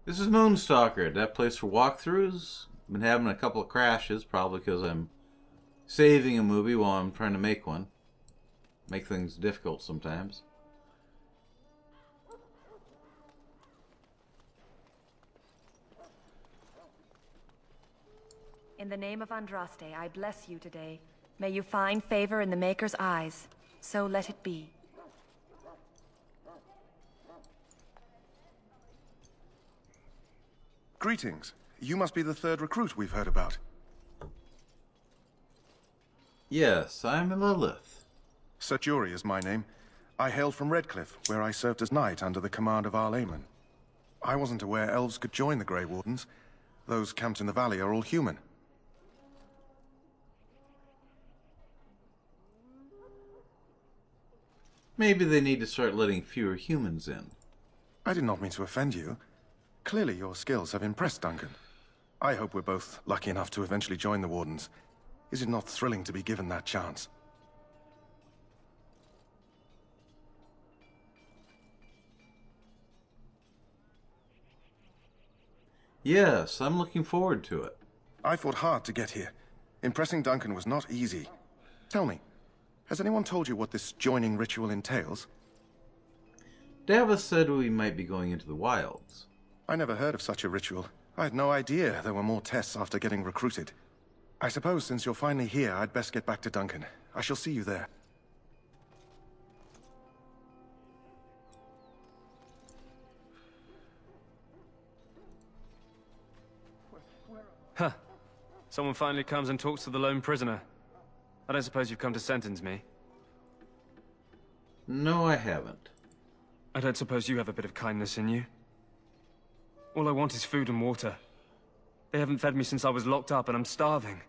This is Moonstalker, that place for walkthroughs. Been having a couple of crashes, probably because I'm saving a movie while I'm trying to make one. Make things difficult sometimes. In the name of Andraste, I bless you today. May you find favor in the Maker's eyes. So let it be. Greetings. You must be the third recruit we've heard about. Yes, I'm Lillith. Sir Jury is my name. I hail from Redcliffe, where I served as knight under the command of Arlayman. I wasn't aware elves could join the Grey Wardens. Those camped in the valley are all human. Maybe they need to start letting fewer humans in. I did not mean to offend you. Clearly your skills have impressed Duncan. I hope we're both lucky enough to eventually join the Wardens. Is it not thrilling to be given that chance? Yes, I'm looking forward to it. I fought hard to get here. Impressing Duncan was not easy. Tell me, has anyone told you what this joining ritual entails? Davos said we might be going into the wilds. I never heard of such a ritual. I had no idea there were more tests after getting recruited. I suppose since you're finally here, I'd best get back to Duncan. I shall see you there. Huh. Someone finally comes and talks to the lone prisoner. I don't suppose you've come to sentence me. No, I haven't. I don't suppose you have a bit of kindness in you. All I want is food and water. They haven't fed me since I was locked up and I'm starving.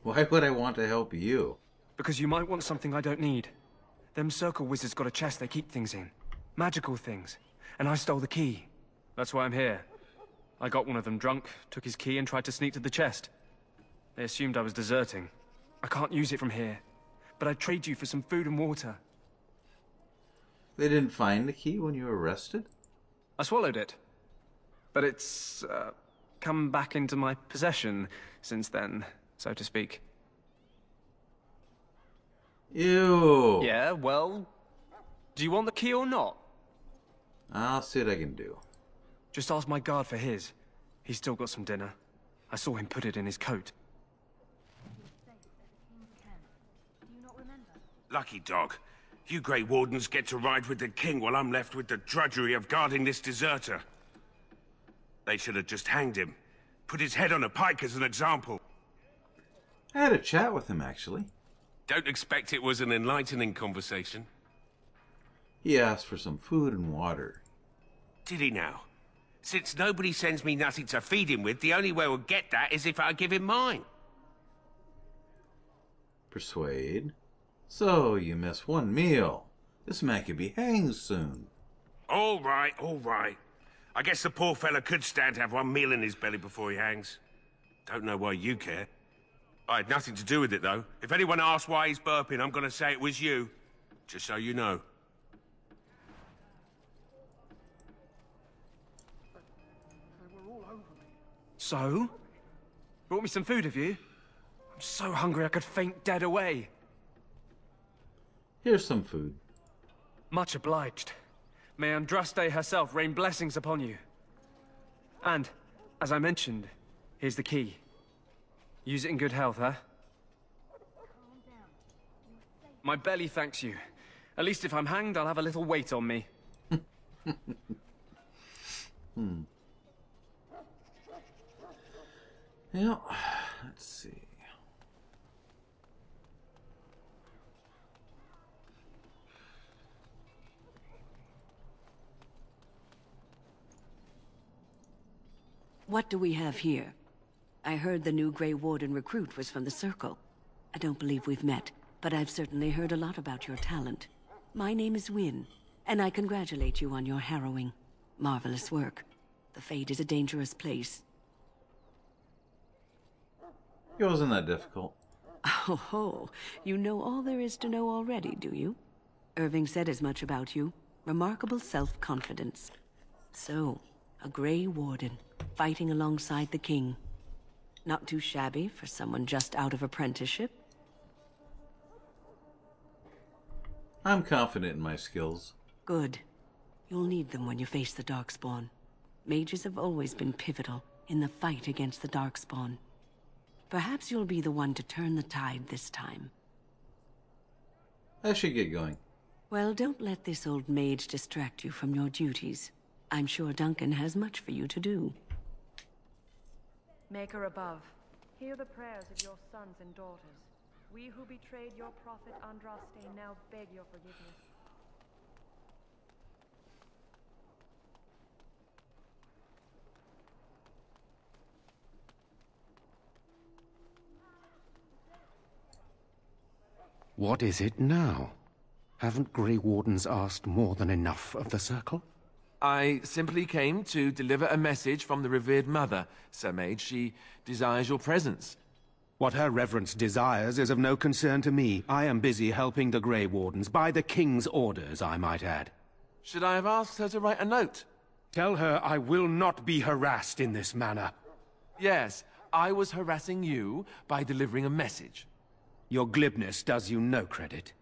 Why would I want to help you? Because you might want something I don't need. Them circle wizards got a chest they keep things in. Magical things. And I stole the key. That's why I'm here. I got one of them drunk, took his key and tried to sneak to the chest. They assumed I was deserting. I can't use it from here. But I'd trade you for some food and water. They didn't find the key when you were arrested? I swallowed it. But it's, come back into my possession since then, so to speak. Ew. Yeah, well, do you want the key or not? I'll see what I can do. Just ask my guard for his. He's still got some dinner. I saw him put it in his coat. Lucky dog. You Grey Wardens get to ride with the king while I'm left with the drudgery of guarding this deserter. They should have just hanged him. Put his head on a pike as an example. I had a chat with him, actually. Don't expect it was an enlightening conversation. He asked for some food and water. Did he now? Since nobody sends me nothing to feed him with, the only way we'll get that is if I give him mine. Persuade. So, you miss one meal. This man could be hanged soon. All right, all right. I guess the poor fella could stand to have one meal in his belly before he hangs. Don't know why you care. I had nothing to do with it, though. If anyone asks why he's burping, I'm gonna say it was you. Just so you know. So? Brought me some food, have you? I'm so hungry I could faint dead away. Here's some food. Much obliged. May Andraste herself rain blessings upon you. And, as I mentioned, here's the key. Use it in good health, huh? My belly thanks you. At least if I'm hanged, I'll have a little weight on me. Yeah, let's see. What do we have here? I heard the new Grey Warden recruit was from the Circle. I don't believe we've met, but I've certainly heard a lot about your talent. My name is Wynne, and I congratulate you on your harrowing, marvelous work. The Fade is a dangerous place. It wasn't that difficult. Oh ho, you know all there is to know already, do you? Irving said as much about you. Remarkable self-confidence. So, a Grey Warden, fighting alongside the King. Not too shabby for someone just out of apprenticeship. I'm confident in my skills. Good. You'll need them when you face the Darkspawn. Mages have always been pivotal in the fight against the Darkspawn. Perhaps you'll be the one to turn the tide this time. I should get going. Well, don't let this old mage distract you from your duties. I'm sure Duncan has much for you to do. Maker above, hear the prayers of your sons and daughters. We who betrayed your prophet Andraste now beg your forgiveness. What is it now? Haven't Grey Wardens asked more than enough of the Circle? I simply came to deliver a message from the revered mother, Sir Mage. She desires your presence. What her reverence desires is of no concern to me. I am busy helping the Grey Wardens, by the King's orders, I might add. Should I have asked her to write a note? Tell her I will not be harassed in this manner. Yes, I was harassing you by delivering a message. Your glibness does you no credit.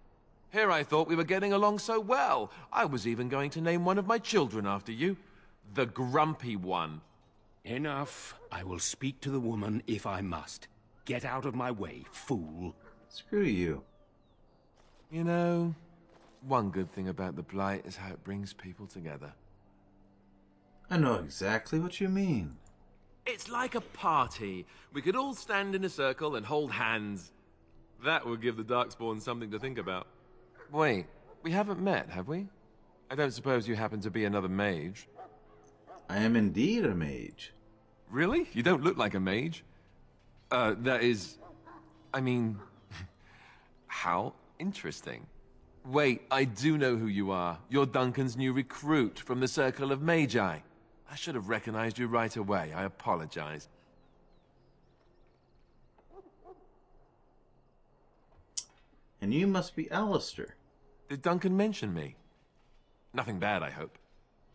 Here I thought we were getting along so well. I was even going to name one of my children after you. The Grumpy One. Enough. I will speak to the woman if I must. Get out of my way, fool. Screw you. You know, one good thing about the Blight is how it brings people together. I know exactly what you mean. It's like a party. We could all stand in a circle and hold hands. That would give the Darkspawn something to think about. Wait, we haven't met, have we? I don't suppose you happen to be another mage. I am indeed a mage. Really? You don't look like a mage. That is... I mean... how interesting. Wait, I do know who you are. You're Duncan's new recruit from the Circle of Magi. I should have recognized you right away. I apologize. And you must be Alistair. Did Duncan mention me? Nothing bad, I hope.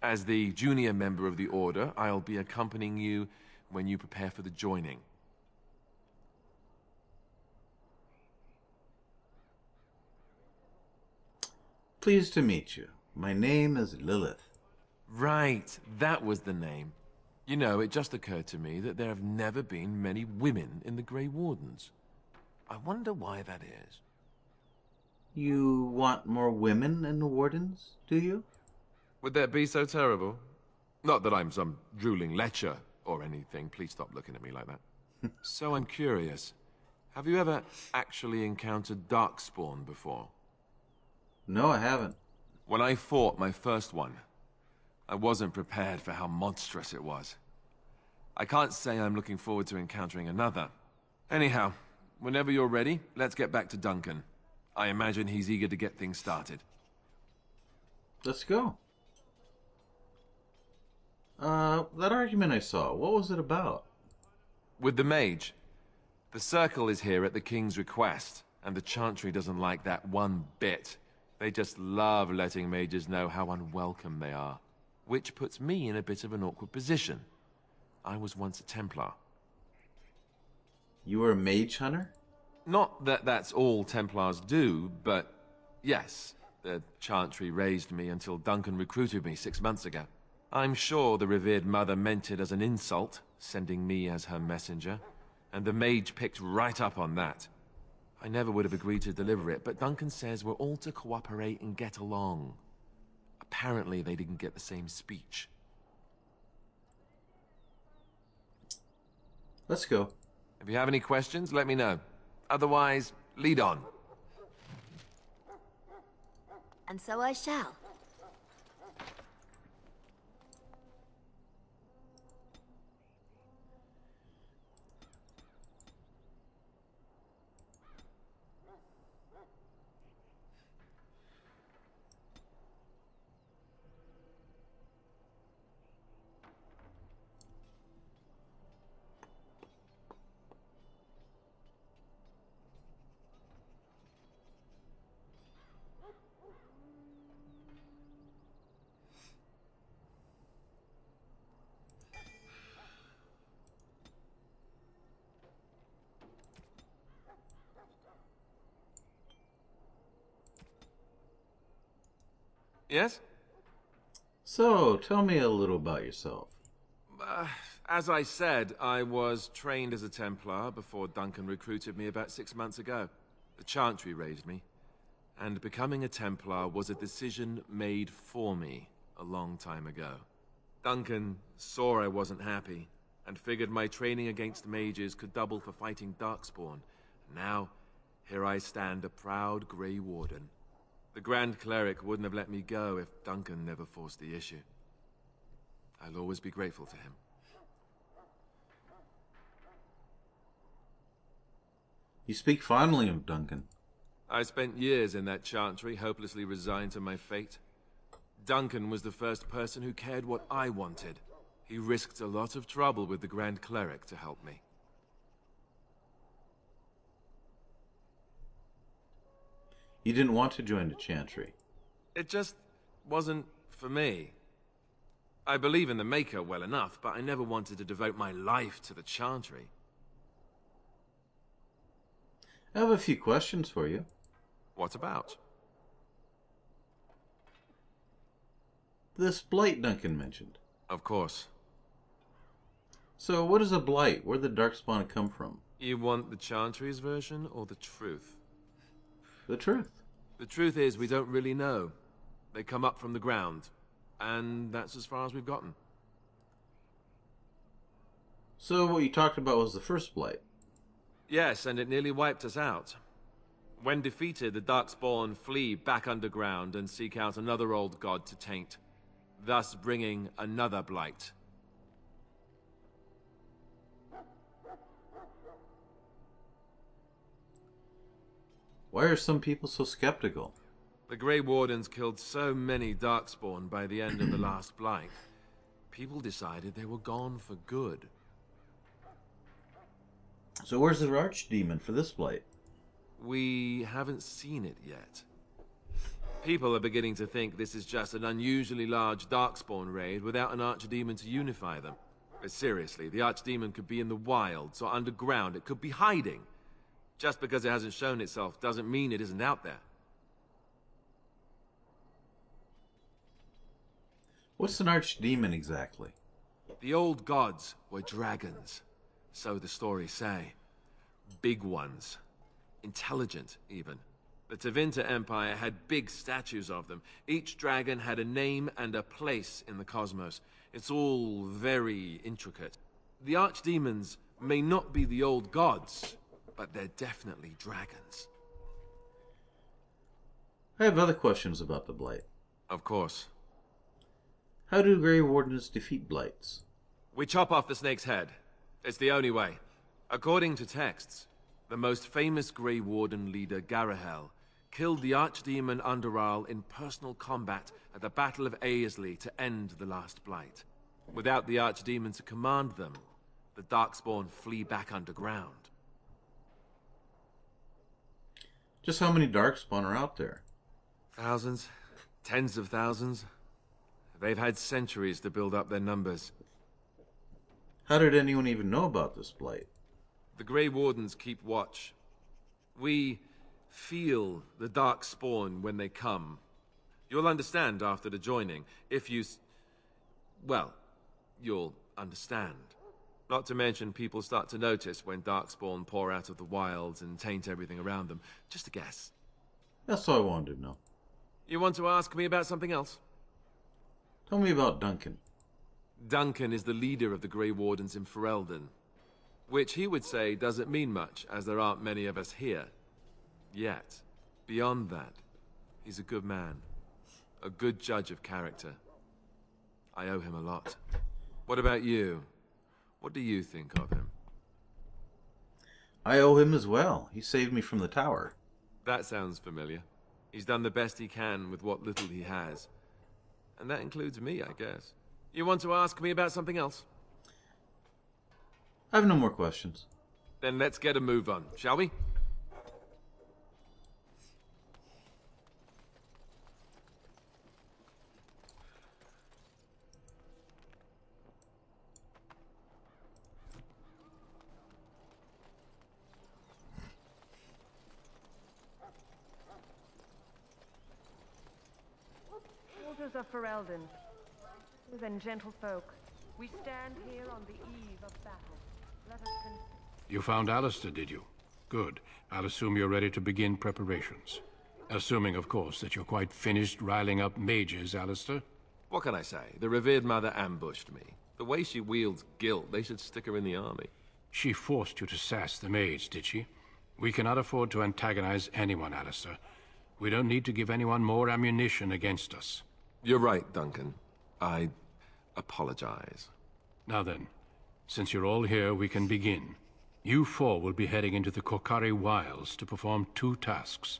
As the junior member of the Order, I'll be accompanying you when you prepare for the joining. Pleased to meet you. My name is Lillith. Right, that was the name. You know, it just occurred to me that there have never been many women in the Grey Wardens. I wonder why that is. You want more women in the Wardens, do you? Would that be so terrible? Not that I'm some drooling lecher or anything. Please stop looking at me like that. So I'm curious. Have you ever actually encountered Darkspawn before? No, I haven't. When I fought my first one, I wasn't prepared for how monstrous it was. I can't say I'm looking forward to encountering another. Anyhow, whenever you're ready, let's get back to Duncan. I imagine he's eager to get things started. Let's go. That argument I saw, what was it about? With the mage. The Circle is here at the King's request, and the Chantry doesn't like that one bit. They just love letting mages know how unwelcome they are. Which puts me in a bit of an awkward position. I was once a Templar. You were a mage hunter? Not that that's all Templars do, but yes, the Chantry raised me until Duncan recruited me 6 months ago. I'm sure the revered mother meant it as an insult, sending me as her messenger, and the mage picked right up on that. I never would have agreed to deliver it, but Duncan says we're all to cooperate and get along. Apparently they didn't get the same speech. Let's go. If you have any questions, let me know. Otherwise, lead on. And so I shall. Yes? So, tell me a little about yourself. As I said, I was trained as a Templar before Duncan recruited me about 6 months ago. The Chantry raised me, and becoming a Templar was a decision made for me a long time ago. Duncan saw I wasn't happy, and figured my training against mages could double for fighting Darkspawn. Now, here I stand, a proud Grey Warden. The Grand Cleric wouldn't have let me go if Duncan never forced the issue. I'll always be grateful to him. You speak fondly of Duncan. I spent years in that Chantry, hopelessly resigned to my fate. Duncan was the first person who cared what I wanted. He risked a lot of trouble with the Grand Cleric to help me. You didn't want to join the Chantry. It just wasn't for me. I believe in the Maker well enough, but I never wanted to devote my life to the Chantry. I have a few questions for you. What about? This blight Duncan mentioned. Of course. So, what is a blight? Where did Darkspawn come from? You want the Chantry's version or the truth? The truth. The truth is, we don't really know. They come up from the ground, and that's as far as we've gotten. So, what you talked about was the first blight? Yes, and it nearly wiped us out. When defeated, the Darkspawn flee back underground and seek out another old god to taint, thus bringing another blight. Why are some people so skeptical? The Grey Wardens killed so many Darkspawn by the end of the last blight. People decided they were gone for good. So where's the Archdemon for this blight? We haven't seen it yet. People are beginning to think this is just an unusually large Darkspawn raid without an Archdemon to unify them. But seriously, the Archdemon could be in the wilds or underground. It could be hiding. Just because it hasn't shown itself doesn't mean it isn't out there. What's an Archdemon exactly? The old gods were dragons, so the stories say. Big ones. Intelligent, even. The Tevinter Empire had big statues of them. Each dragon had a name and a place in the cosmos. It's all very intricate. The Archdemons may not be the old gods, but they're definitely dragons. I have other questions about the blight. Of course. How do Grey Wardens defeat blights? We chop off the snake's head. It's the only way. According to texts, the most famous Grey Warden leader, Garahel, killed the Archdemon Underarl in personal combat at the Battle of Aesley to end the last blight. Without the Archdemon to command them, the Darkspawn flee back underground. Just how many Darkspawn are out there? Thousands. Tens of thousands. They've had centuries to build up their numbers. How did anyone even know about this blight? The Grey Wardens keep watch. We feel the Darkspawn when they come. You'll understand after the joining, if you... well, you'll understand. Not to mention people start to notice when Darkspawn pour out of the wilds and taint everything around them. Just a guess. That's all I wanted to know. You want to ask me about something else? Tell me about Duncan. Duncan is the leader of the Grey Wardens in Ferelden. Which he would say doesn't mean much, as there aren't many of us here. Yet. Beyond that, he's a good man. A good judge of character. I owe him a lot. What about you? What do you think of him? I owe him as well. He saved me from the tower. That sounds familiar. He's done the best he can with what little he has. And that includes me, I guess. You want to ask me about something else? I have no more questions. Then let's get a move on, shall we? Eldon. Then, gentle folk, we stand here on the eve of battle. Let us You found Alistair, did you? Good. I'll assume you're ready to begin preparations. Assuming, of course, that you're quite finished riling up mages, Alistair. What can I say? The revered mother ambushed me. The way she wields guilt, they should stick her in the army. She forced you to sass the mage, did she? We cannot afford to antagonize anyone, Alistair. We don't need to give anyone more ammunition against us. You're right, Duncan. I apologize. Now then, since you're all here, we can begin. You four will be heading into the Kokari Wilds to perform 2 tasks.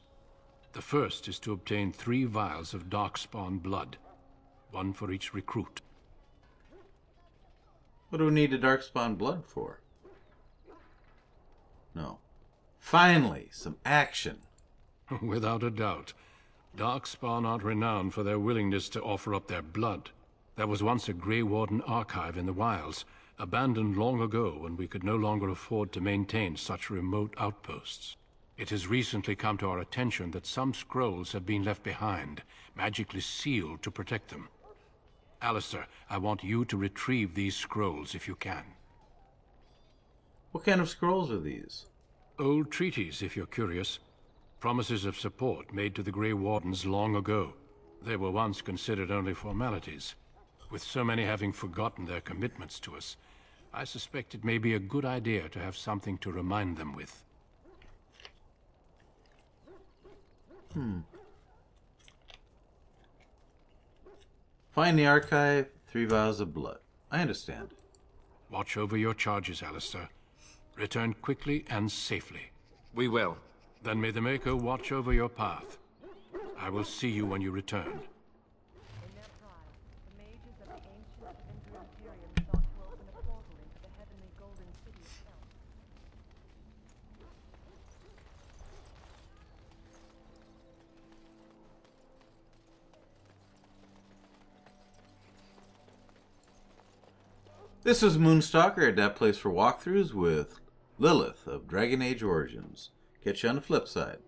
The first is to obtain 3 vials of Darkspawn blood, 1 for each recruit. What do we need the Darkspawn blood for? No. Finally, some action. Without a doubt. Darkspawn aren't renowned for their willingness to offer up their blood. There was once a Grey Warden archive in the wilds, abandoned long ago when we could no longer afford to maintain such remote outposts. It has recently come to our attention that some scrolls have been left behind, magically sealed to protect them. Alistair, I want you to retrieve these scrolls if you can. What kind of scrolls are these? Old treaties, if you're curious. Promises of support made to the Grey Wardens long ago. They were once considered only formalities. With so many having forgotten their commitments to us, I suspect it may be a good idea to have something to remind them with. Find the archive, 3 vials of blood. I understand. Watch over your charges, Alistair. Return quickly and safely. We will. Then may the Maker watch over your path. I will see you when you return. In their pride, the mages of the ancient Vendor Imperium sought to open a portal into the heavenly golden city itself. This is Moonstalker at that place for walkthroughs with Lillith of Dragon Age Origins. Catch you on the flip side.